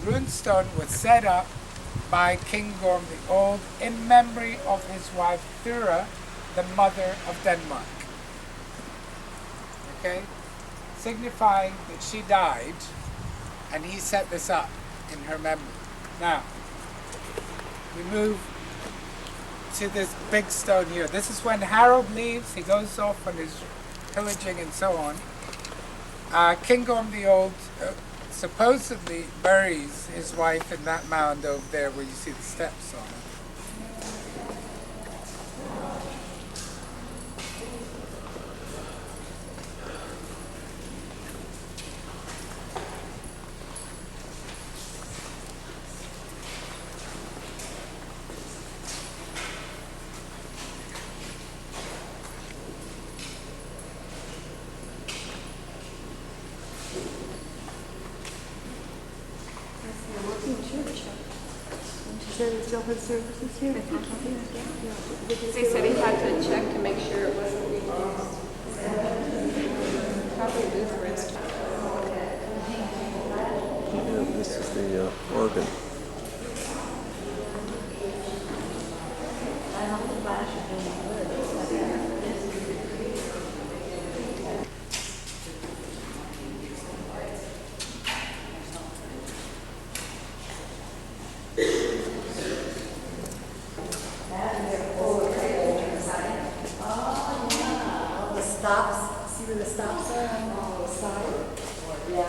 runestone was set up by King Gorm the Old in memory of his wife Thura, the mother of Denmark. Okay? Signifying that she died, and he set this up in her memory. Now, we move to this big stone here. This is when Harold leaves. He goes off on his pillaging and so on. King Gorm the Old supposedly buries his wife in that mound over there where you see the steps on it. They still had services here? They said he had to check to make sure it wasn't being used. Probably Lutherans. Yeah, this is the organ. Stops. See where the stops are on the side? Yeah.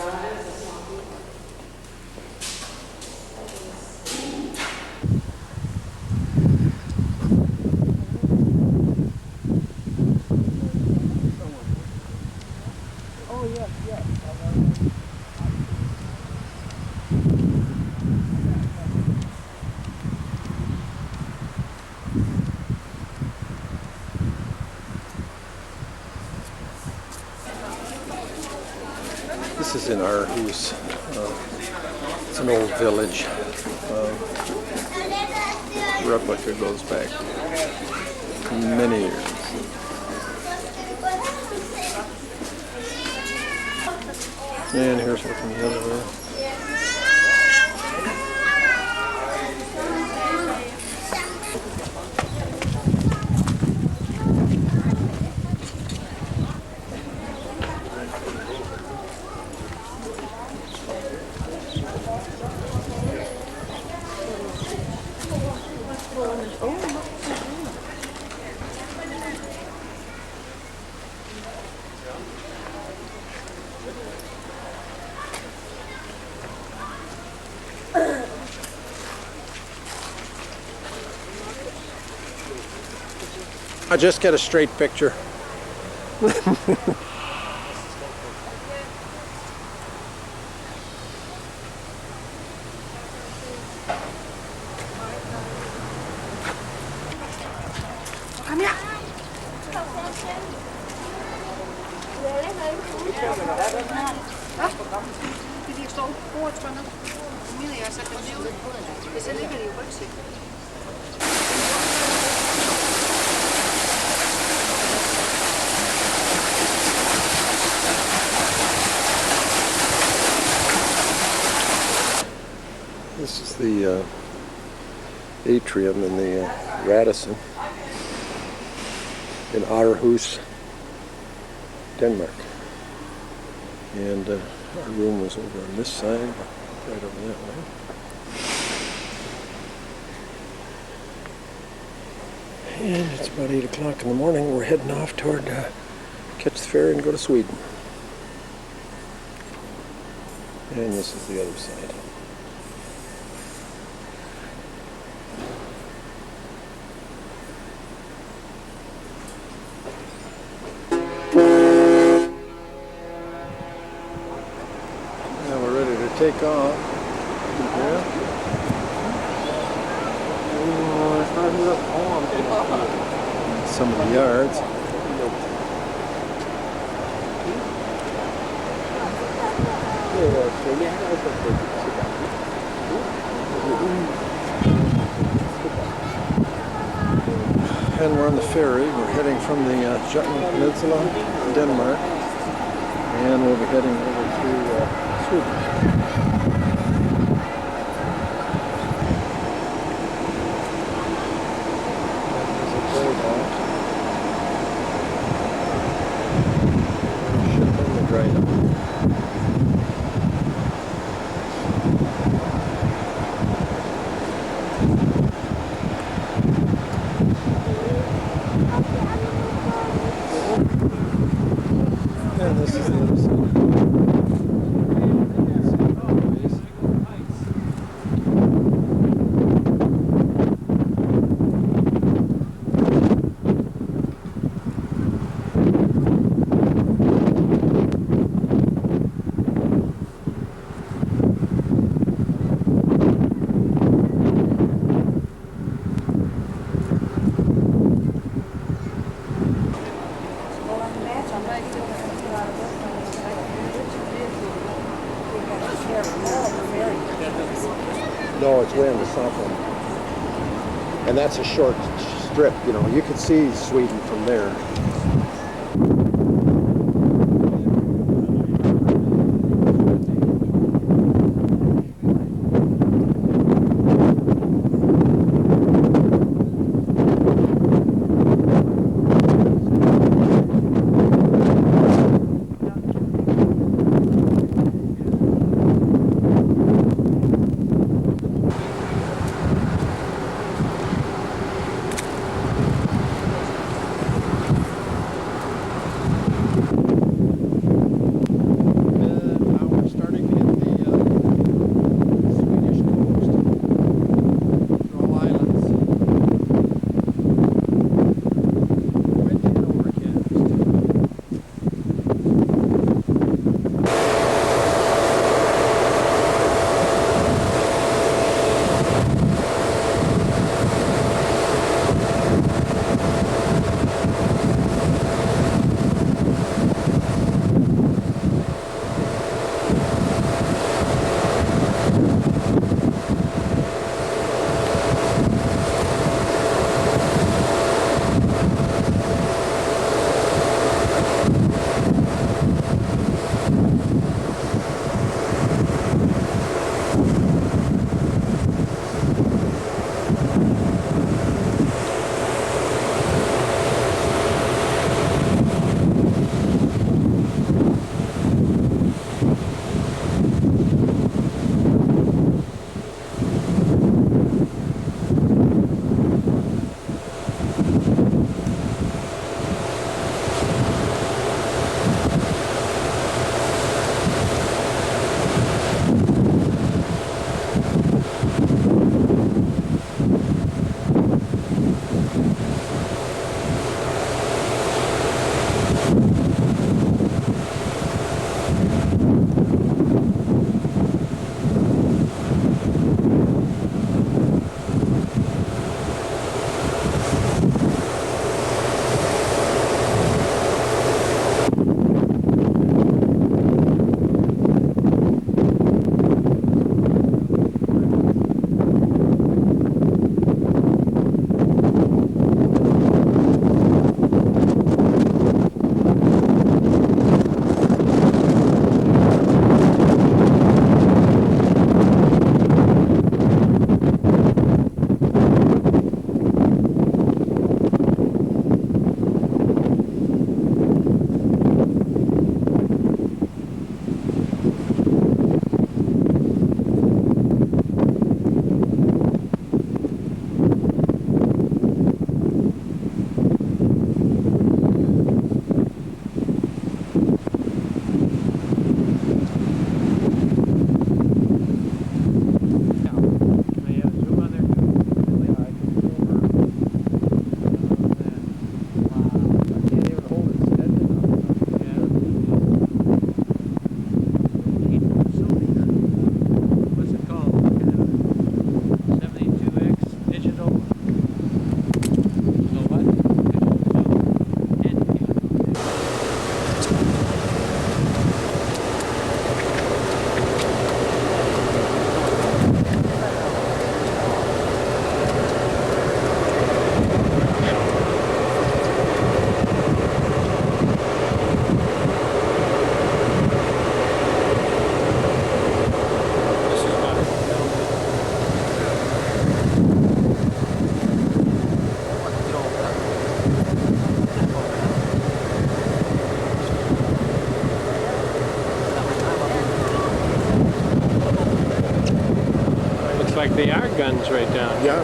Oh, yes, yes. This is in Aarhus. It's an old village. Replica goes back many years. And here's looking the other way. I just get a straight picture. Kom her. De står på bordet, tror jeg. Mener jeg, så kan det ud. Hvis jeg ligger det i rygsækken. This is the atrium in the Radisson in Aarhus, Denmark. And our room was over on this side, right over that way. And it's about 8 o'clock in the morning. We're heading off toward catch the ferry and go to Sweden. And this is the other side. Take off. Yeah. Some of the yards. And we're on the ferry. We're heading from the Jutland Peninsula, Denmark, and we'll be heading over to Sweden. No, it's way on the south end. And that's a short strip, you know. You can see Sweden from there. Like they are guns right down. Yeah.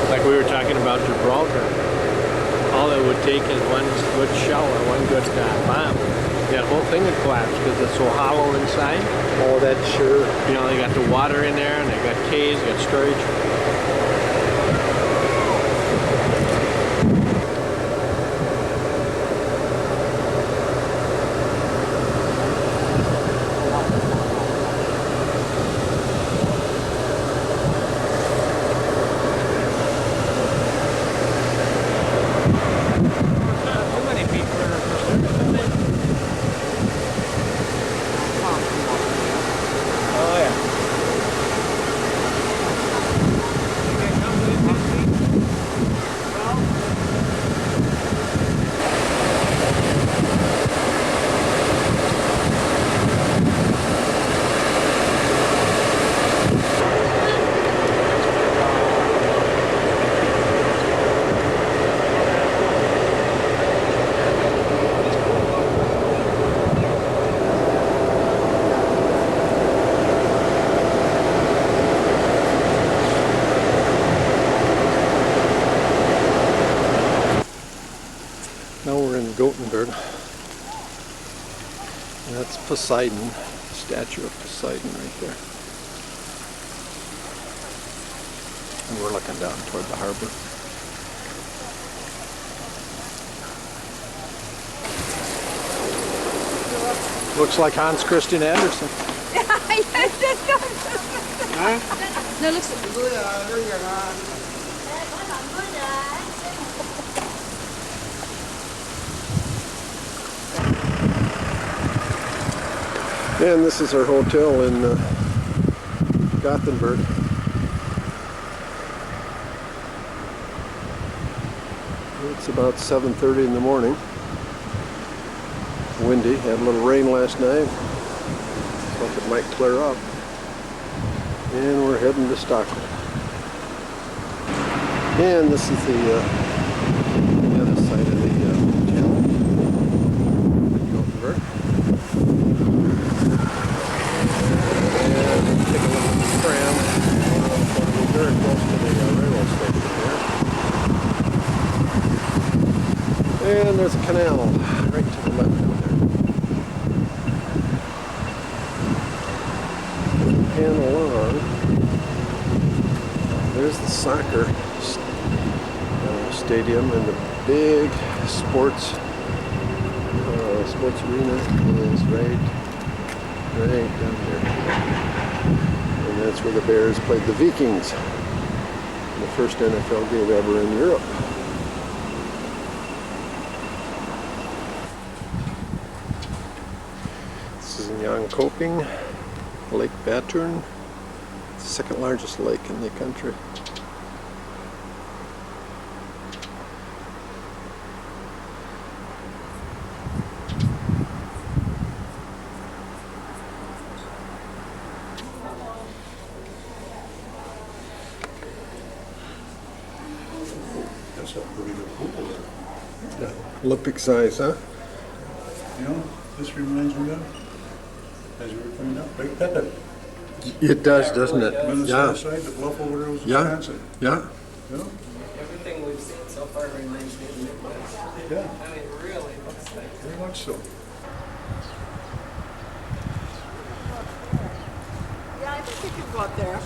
Like we were talking about Gibraltar. All it would take is one good shell or one good bomb. That whole thing would collapse because it's so hollow inside. Oh, that's sure. You know, they got the water in there and they got caves, they got storage. Gothenburg. And that's Poseidon, statue of Poseidon right there. And we're looking down toward the harbor. Looks like Hans Christian Andersen. No, looks And this is our hotel in Gothenburg. It's about 7:30 in the morning. Windy, had a little rain last night. Hope it might clear up. And we're heading to Stockholm. And this is the other side of the channel. Gothenburg. And take a look at the tram. We're very close to the railroad station here. And there's a canal right to the left over there. And along, there's the soccer stadium and the big sports arena is right down there. And that's where the Bears played the Vikings in the first NFL game ever in Europe. This is in Jönköping, Lake Battern. It's the second largest lake in the country. That's a pretty good pool there. Yeah. Olympic size, huh? You know, this reminds me of, as you were pointing out, Lake Pepin. It does, doesn't it? Minnesota side, the bluff over there was Wisconsin. Yeah. You know? Everything we've seen so far reminds me of the Midwest. Yeah, I mean, really looks like. very much so. Yeah, I think you could go up there.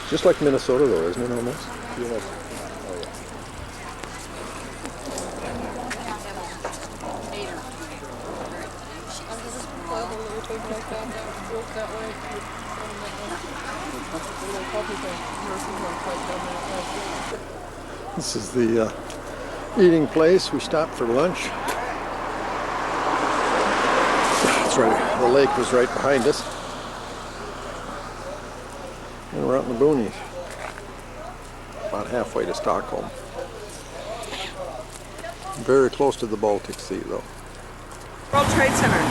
Just like Minnesota though, isn't it almost? Feel like, This is the eating place. We stopped for lunch. That's right. The lake was right behind us. And we're out in the boonies. About halfway to Stockholm. Very close to the Baltic Sea though. World Trade Center.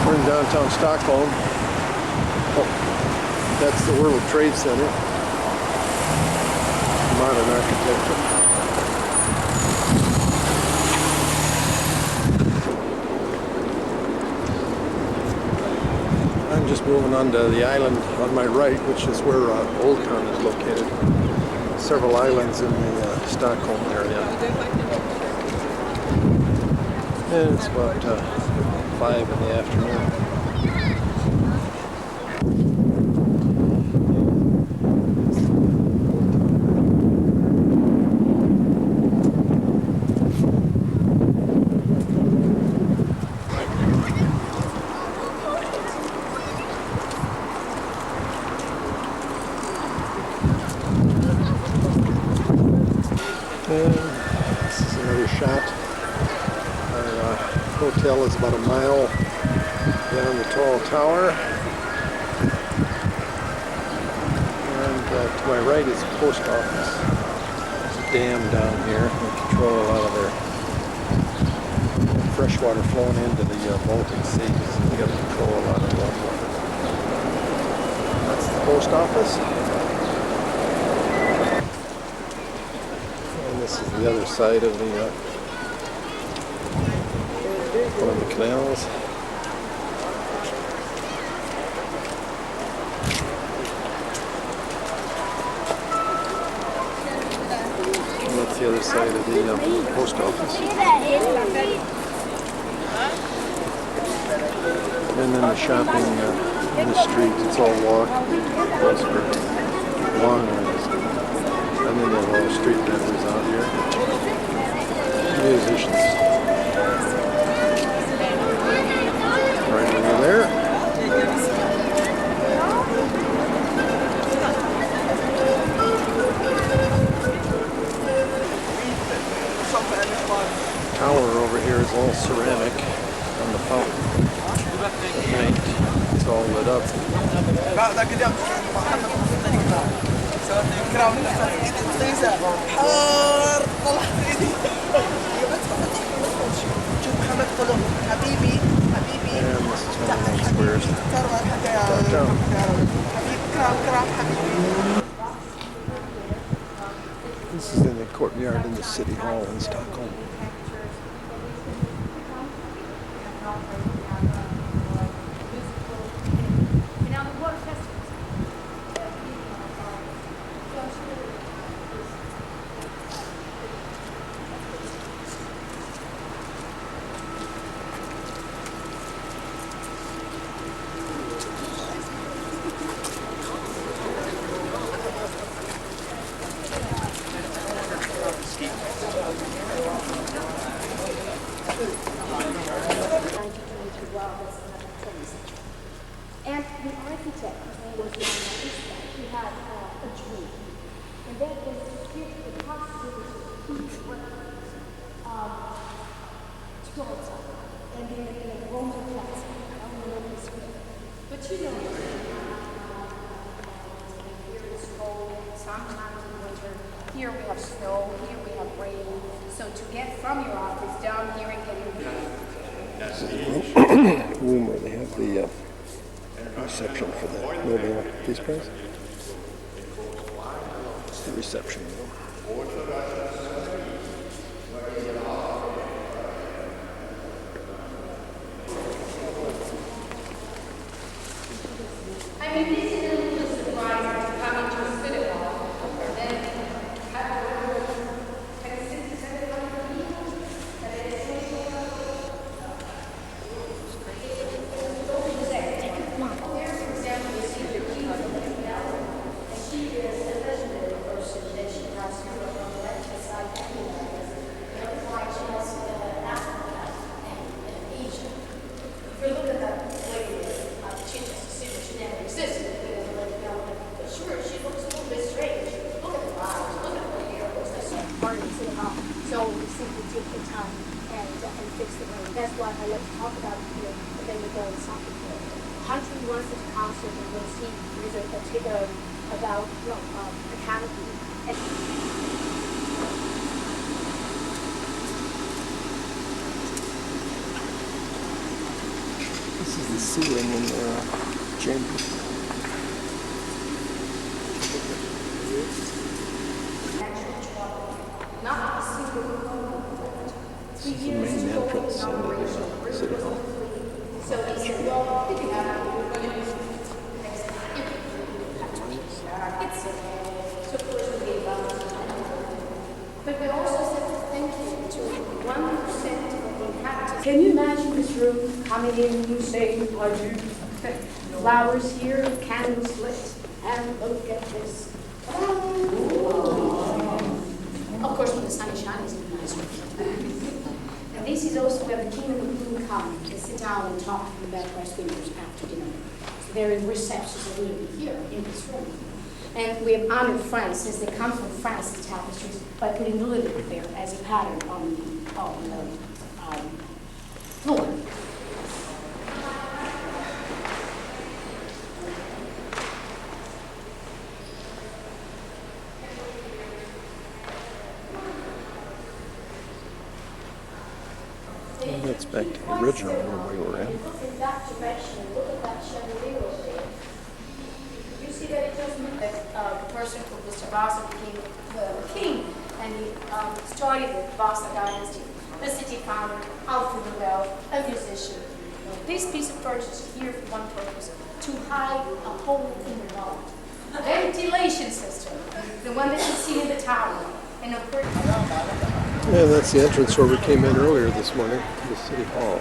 We're in downtown Stockholm. Oh, that's the World Trade Center. Modern architecture. I'm just moving on to the island on my right, which is where Old Town is located. Several islands in the Stockholm area. And it's about 5 in the afternoon. And this is another shot. Our hotel is about a mile down the tall tower. And to my right is the post office. There's a dam down here. They control a lot of their fresh water flowing into the Baltic Sea. So they got to control a lot of the water. That's the post office. This is the other side of the one of the canals. the other side of the post office. And then the shopping in the street, it's all walk. Those are long ways. And then they have all the street vendors out here. Musicians. Right over there. Tower over here is all ceramic on the fountain. At night, it's all lit up. And this is one of the squares downtown. This is in the courtyard in the city hall in Stockholm. And the architect was he had a dream, and that was to give the possibility of each reference to go outside and in a Roman plaza. I don't know what this was. But you know, here is cold, sometimes in winter. Here we have snow, here we have rain. So to get from your office down here and get your Room where they have the reception for the Nobel Peace Prize. It's the reception room. I mean, this is a little surprising to come into a city hall and have a little So we simply take the time and fix the room. That's why I like to talk about it here, and then we go and solve it here. Country wants to concert and we'll see there's a particular about a canopy. And This is the ceiling in the chamber. not a single This is the main entrance into the city hall. So he said, well, you can have it. It's so of course we gave up. But we also said thank you to 1% of the inhabitants. Can you imagine this room coming in, you say, I do. Flowers here, candles lit, and look at this. Of course, when the sun is shining, it's a nice room. And this is also where the king and the queen come. They sit down and talk in the backwest windows after dinner. So their receptions are really here in this room. And we have honored France, since they come from France, the tapestries, by putting the lily there as a pattern on the floor. Well, that's back to the original room we were in. Look in that direction, look at that chandelier over there. You see that it just meant that the person who was Vasa became the king, and he started the Vasa dynasty. The city founder, Alfred Nobel, a musician. This piece of furniture is here for one purpose, to hide a hole in the wall. A ventilation system, the one that you see in the tower. And of course, And that's the entrance where we came in earlier this morning, to the City Hall.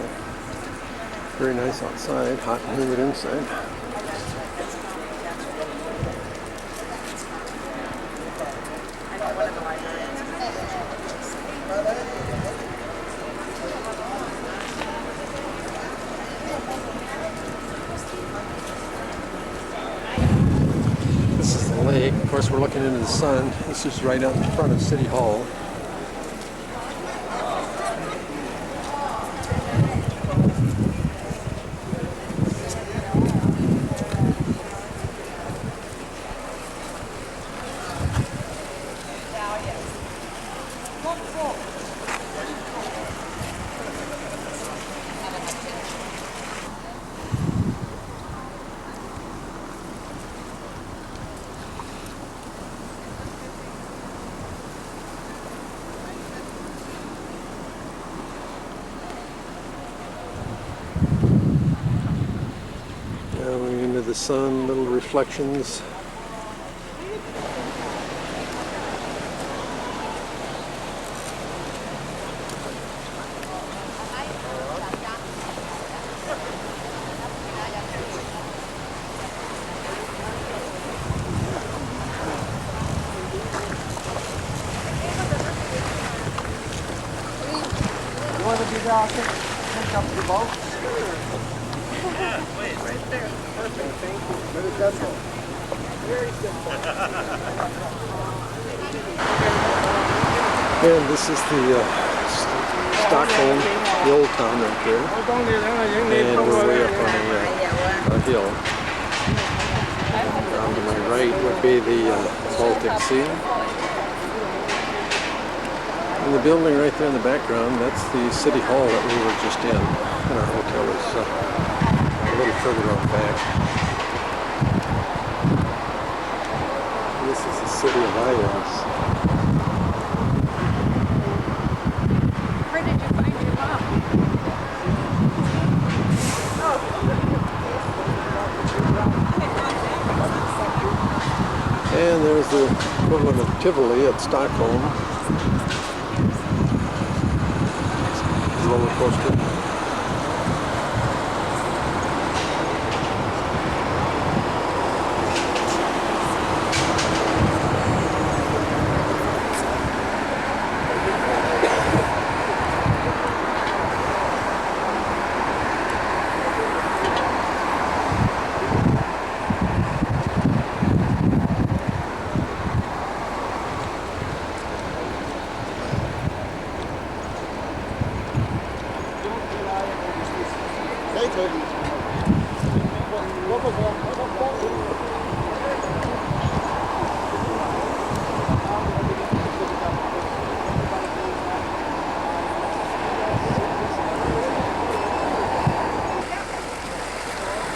Very nice outside, hot and humid inside. This is the lake. Of course, we're looking into the sun. This is right out in front of City Hall. Going into the sun, little reflections. You want to be there, I'll take up the boat. And this is the Stockholm, the old town right there. And we're way up on a hill. Down to my right would be the Baltic Sea. And the building right there in the background, that's the City Hall that we were just in. And our hotel is a little further out back. This is the City of Islands. Where did you find your mom? And there's the equivalent of Tivoli at Stockholm. Roller coaster.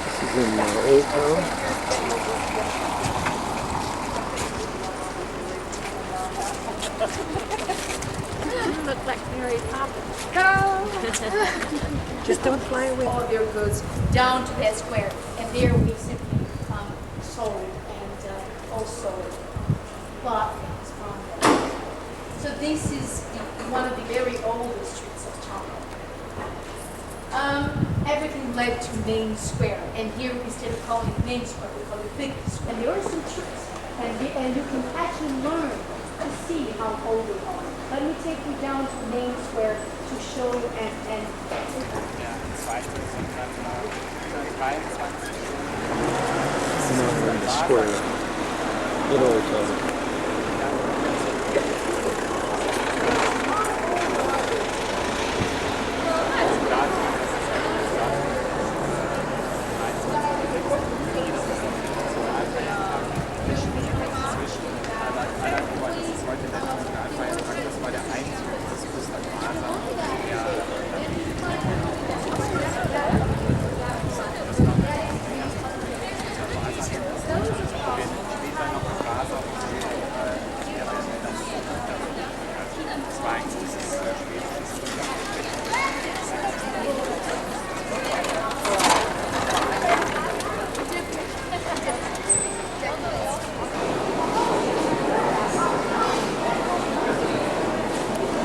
This is in Old Town. You look like Mary Poppins. Go! Just don't fly away. all of their goods down to that square. And there we simply sold and also bought things from them. So this is one of the very oldest streets of Stockholm. Everything led to Main Square, and here instead of calling it Main Square, we call it Big Square. And there are some tricks, and you can actually learn to see how old they are. Let me take you down to Main Square to show you and Now we're in the square in Old Town.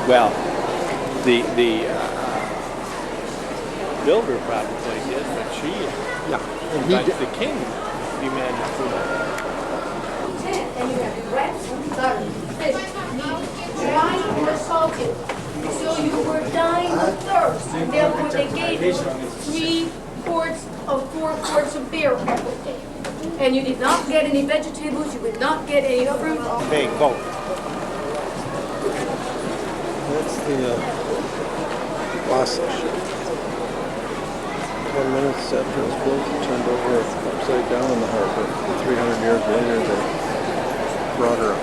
Well, the builder probably did, but she, Yeah. And he like did. the king, demanded food. And you have bread, butter, fish, meat, dried or salted. So you were dying of thirst, and therefore they gave you 3 quarts of 4 quarts of beer every day. And you did not get any vegetables, you did not get any fruit. Hey, go. That's the Vasa ship. 10 minutes after it was built, it turned over upside down in the harbor. 300 years later, they brought her up.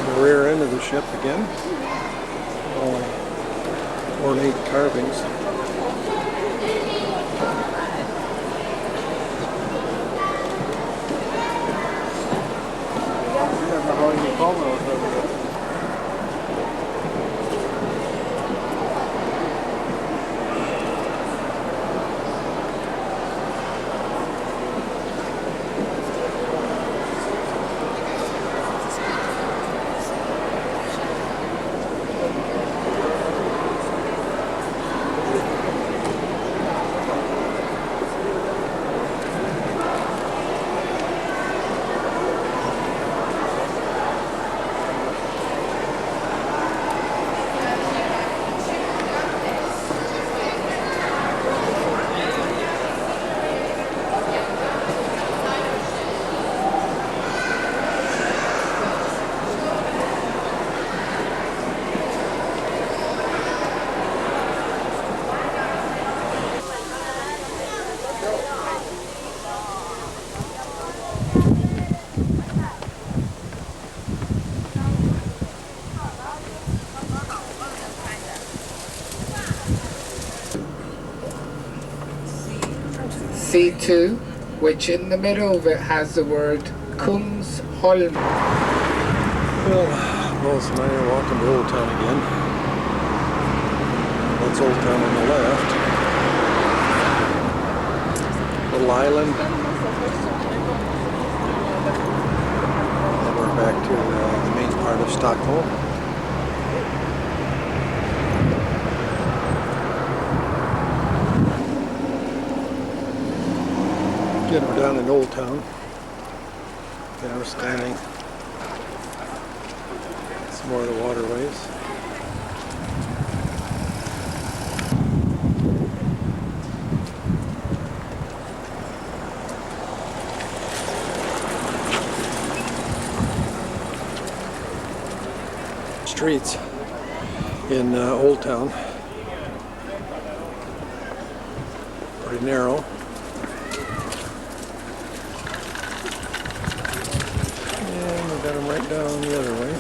The rear end of the ship again. Ornate carvings. C2, which in the middle of it has the word Kungsholm. Well, Lois and I are walking to Old Town again. That's Old Town on the left. Little island. And we're back to the main part of Stockholm. Again, we're down in Old Town. And we're scanning some more of the waterways. Streets in Old Town. Pretty narrow. And we got them right down the other way.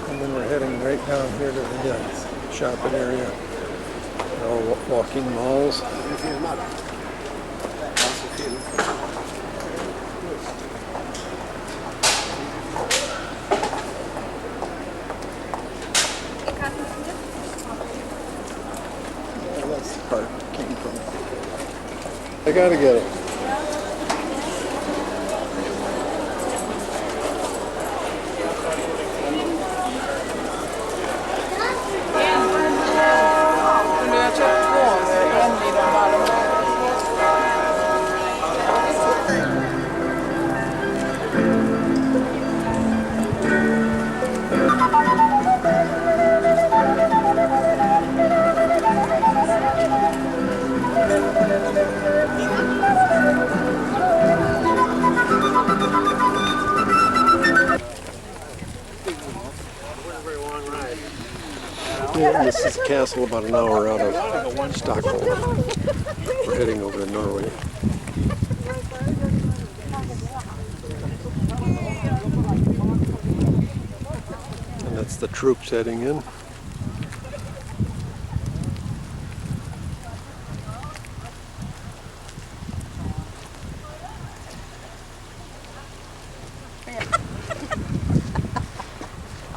And then we're heading right down here to the shopping area. All walking malls. Yeah, that's the part it came from. I gotta get it. Yeah, this is a castle about an hour out of Stockholm. We're heading over to Norway. And that's the troops heading in.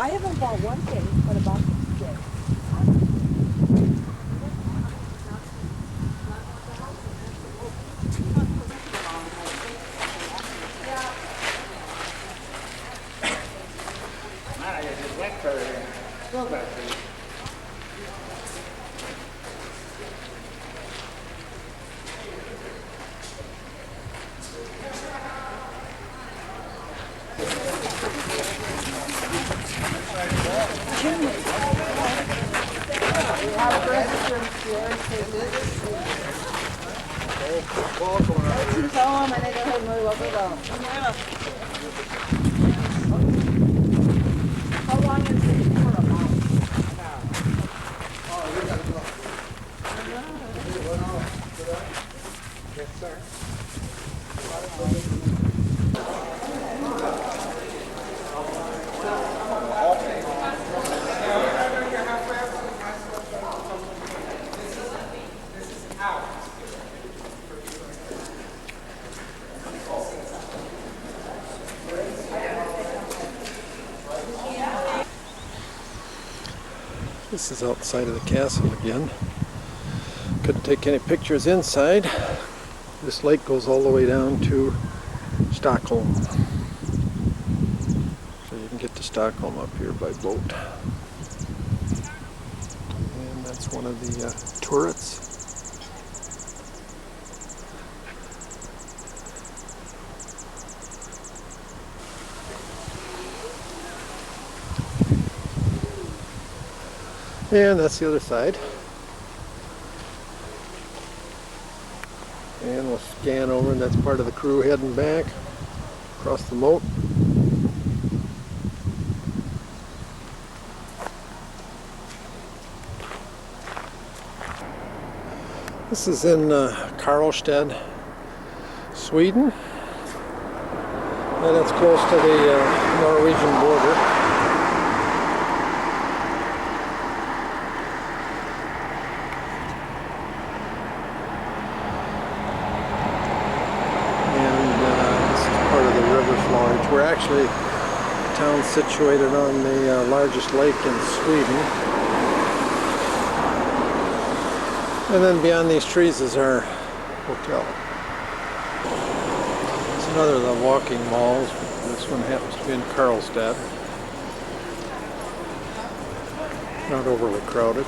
I haven't bought one thing, but about today. I just went for it. Go back to it. How long is the tour about? This is outside of the castle again. Couldn't take any pictures inside. This lake goes all the way down to Stockholm. So you can get to Stockholm up here by boat. And that's one of the turrets. And that's the other side. And we'll scan over, and that's part of the crew heading back across the moat. This is in Karlstad, Sweden. And it's close to the Norwegian border. We're actually a town situated on the largest lake in Sweden. And then beyond these trees is our hotel. It's another of the walking malls. This one happens to be in Karlstad. Not overly crowded.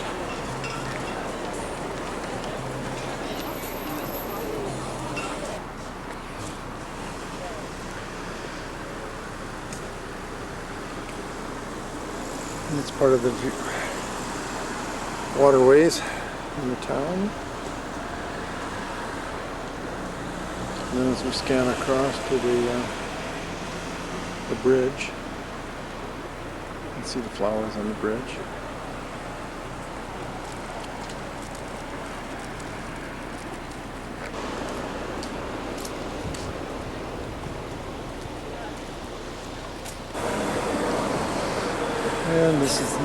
It's part of the waterways in the town. And then as we scan across to the bridge, you can see the flowers on the bridge. And this is the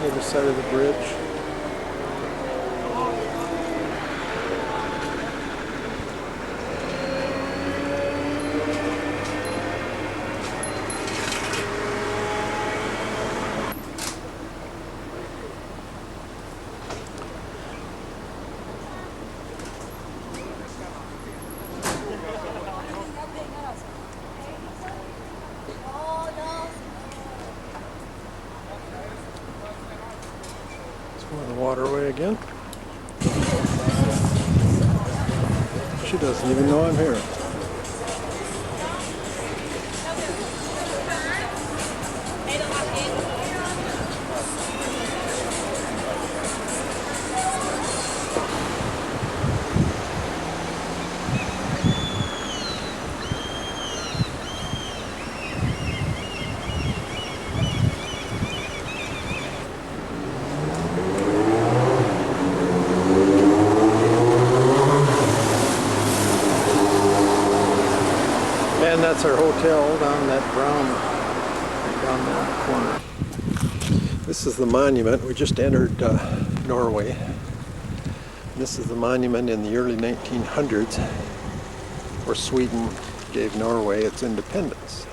other side of the bridge. The waterway again. She doesn't even know I'm here. And that's our hotel down that brown, down that corner. This is the monument. We just entered Norway. This is the monument in the early 1900s where Sweden gave Norway its independence.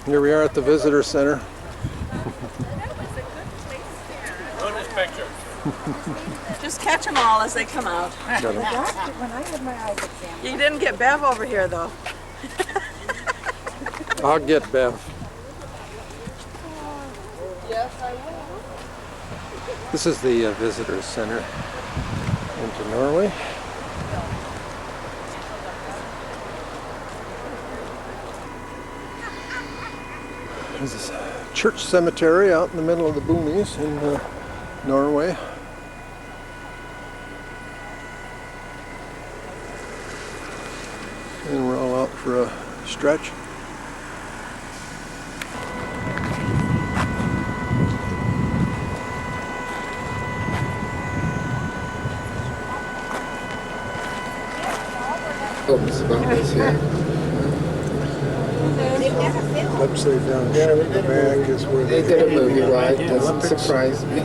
Here we are at the visitor center. Bonus picture. Just catch them all as they come out. Got 'em. When I had my eyes examined. You didn't get Bev over here though. I'll get Bev. Yes, I will. This is the visitor center into Norway. There's this church cemetery out in the middle of the boonies in Norway. And we're all out for a stretch. About this here. Upside down the back is where They did a movie, right? Doesn't surprise me.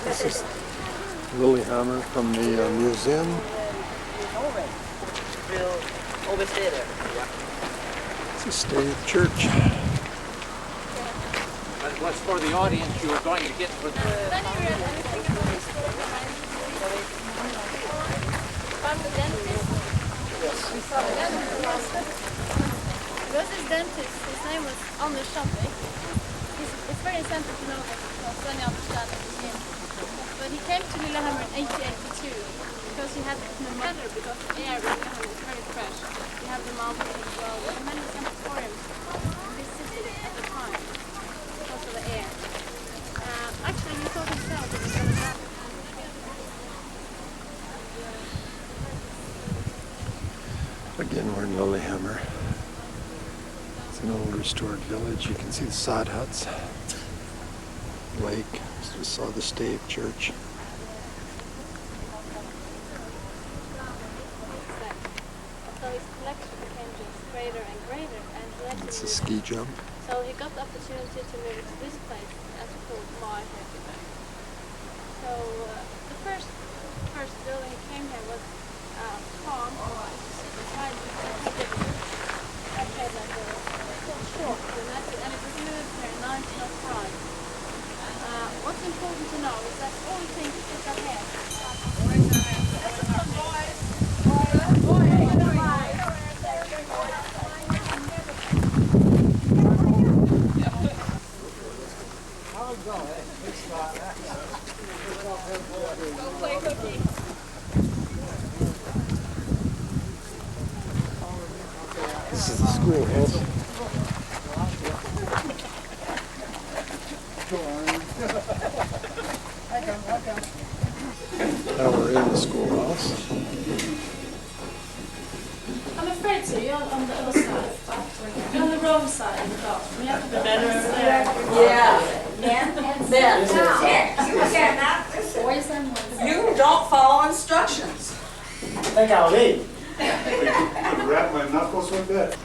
This is Lillehammer from the museum. It's a state church. That was for the audience you were going to get for Because his dentist, his name was Anders Schampik. It's very incentive to know that because then you understand everything. But he came to Lillehammer in 1882 because he had pneumonia because the air in Lillehammer is very fresh. You have the mountains as well. There were many sanatoriums in this city at the time because of the air. Actually, he thought himself that he was going to die. Again, we're in Lillehammer. It's an old restored village. You can see the sod huts. Lake. Just saw the stave church. So his collection became just greater and greater, and he actually It's a ski jump. so he got the opportunity to move to this place as called Mar Hertigberg. So the first building he came here was farm. Inside he did okay, like a short, and it was moved here in 1905. What's important to know is that all things is ahead. This is the schoolhouse. Now we're in the schoolhouse. I'm afraid so. You're on the other side. You're on the wrong side of the bathroom. You have to be better there. You don't follow instructions. I think I'll leave. Could wrap my knuckles with that.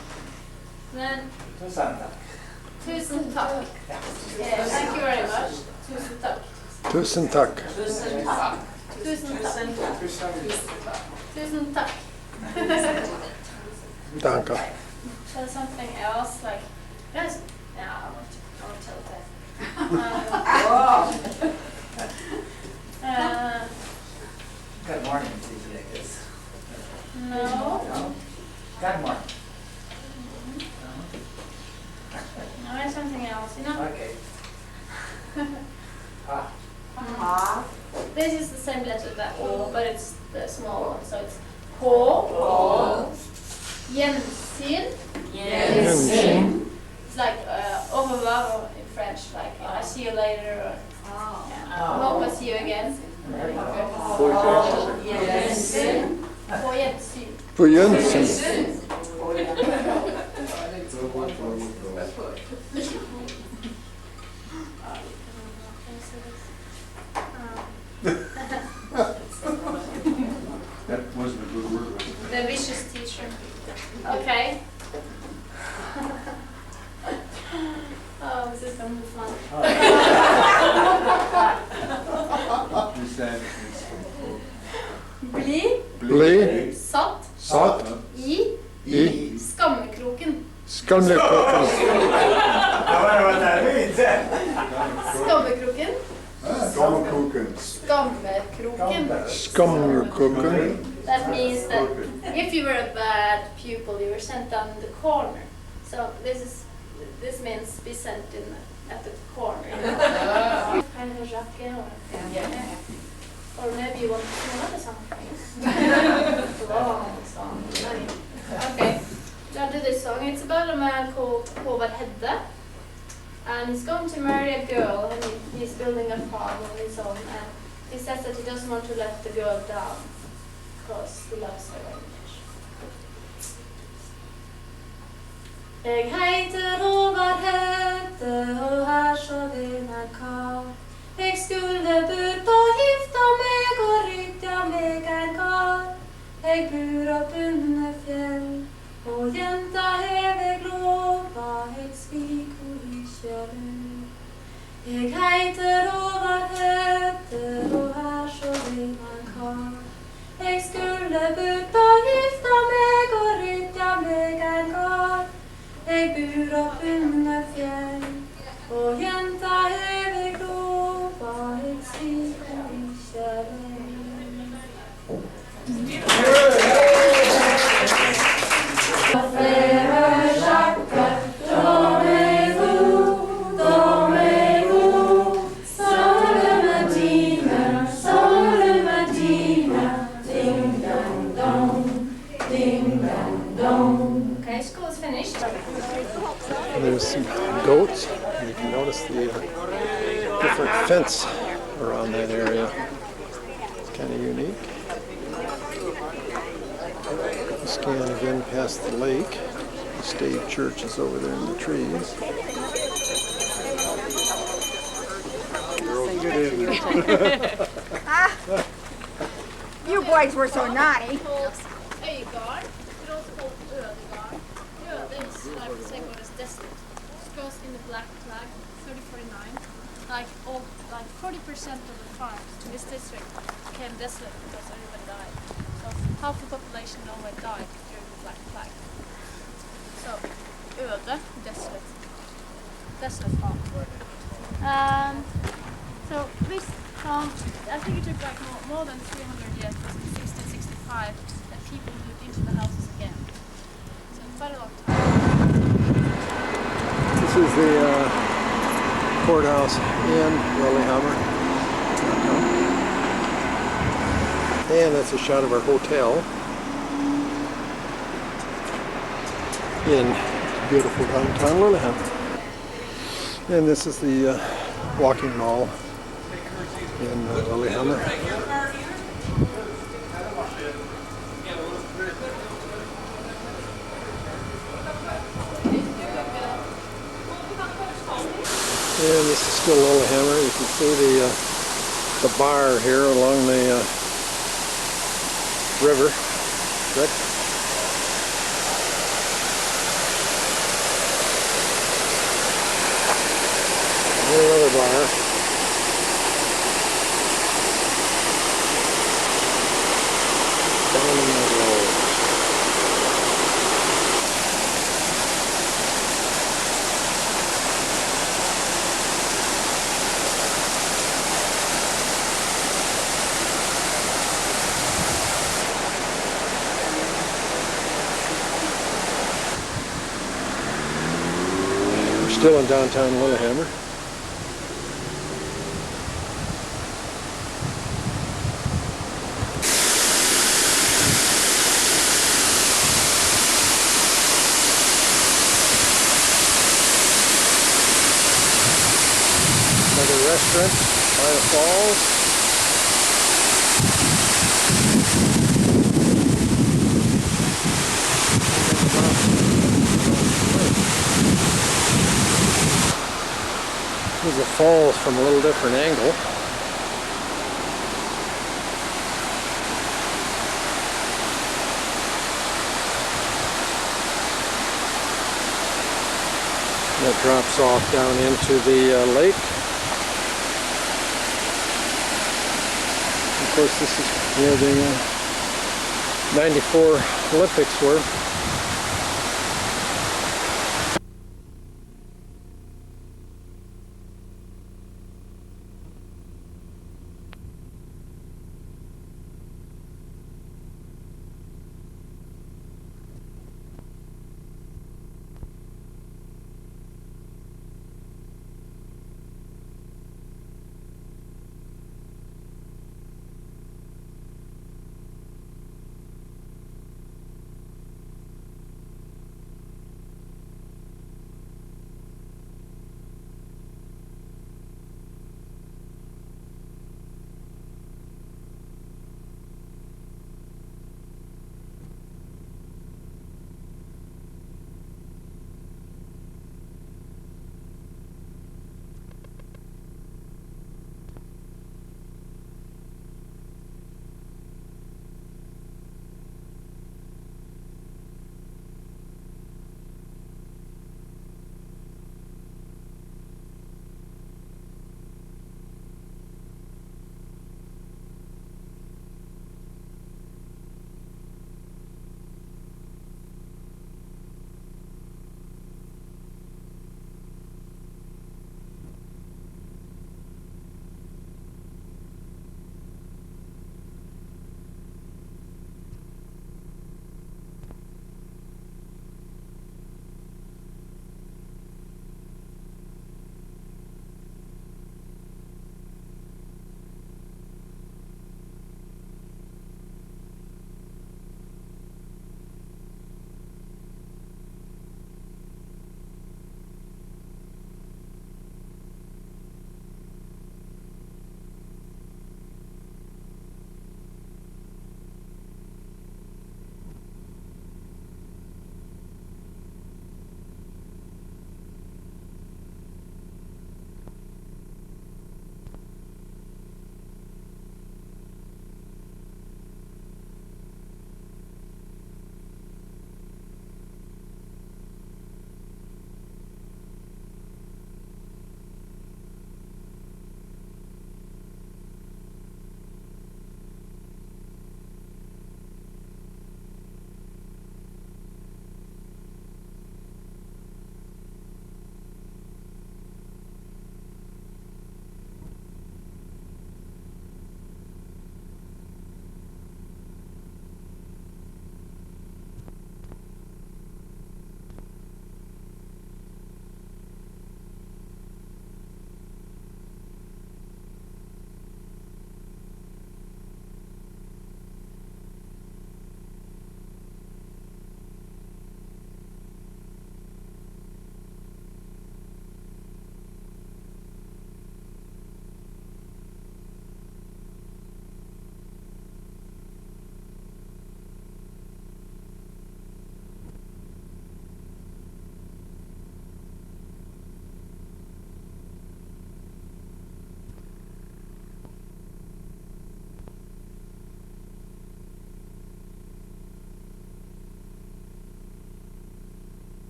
Then, tusen tack. Yeah, thank you very much. Tusen tack. Tusen tack. Tusen tack. Tusen tack. Danke. So something else like yes. No, I won't tell that. Good morning, Susie, I guess. No. No? Good morning. No, it's something else. You know. Okay. This is the same letter that O, but it's the small one. So it's H. Jensin. Jensin. It's like au revoir in French, like I see you later. Or, yeah. Hope I see you again. Jensin. På Jensen. That wasn't a good word, was it? The vicious teacher. Okay. Oh, this is from the front. You said Bli Bli, satt satt, i i, skammekroken. skamlekoken. Skammekroken. Skammerkoken. Skammekroken. Skamlekoken. That means that if you were a bad pupil, you were sent down in the corner. So this means be sent in at the corner. Kind of jacket or maybe you want to do another something. Long song. Okay, I'll do this song. It's about a man called Håvard Hedde. And he's going to marry a girl, and he's building a farm on his own. And he says that he doesn't want to let the girl down because he loves her very much. Jeg heter Håvard Hedde, og her så vinner en kar. Jeg skulle burt og gifta meg og rydda meg en kar. Jeg bor opp under fjell, og jenta hev jeg lova, jeg svik ho ikkje rød. Jeg heiter Håvard Hedde, og her så vinner en kar. Jeg skulle burt og gifta meg og rydda meg en kar. Jeg bor opp under fjell, og jenta hev jeg lova, jeg svik ho ikkje rød. Okay, school is finished. There's some goats. You can notice the different fence around that area. It's kind of unique. You scan again past the lake. The Stave Church is over there in the trees. You boys were so naughty. Øygard. It also called Ødegard. Øde is like the same word as desolate. It goes in the black flag, 3049. Like 40% of the farms in this district became desolate because everybody died. So half the population in Norway died during the black flag. So Øde, desolate. Desolate farm. So this farm, I think it took like more than 300 years, in 1665, that people moved into the houses again. So quite a long time. This is the courthouse in Lillehammer. And that's a shot of our hotel in beautiful downtown Lillehammer. And this is the walking mall in Lillehammer. And this is still Lillehammer. You can see the bar here along the river. Rick. Another bar. Down in the road. We're still in downtown Lillehammer. Another restaurant by the falls. Here's the falls from a little different angle. that drops off down into the lake. Of course, this is where the 94 Olympics were.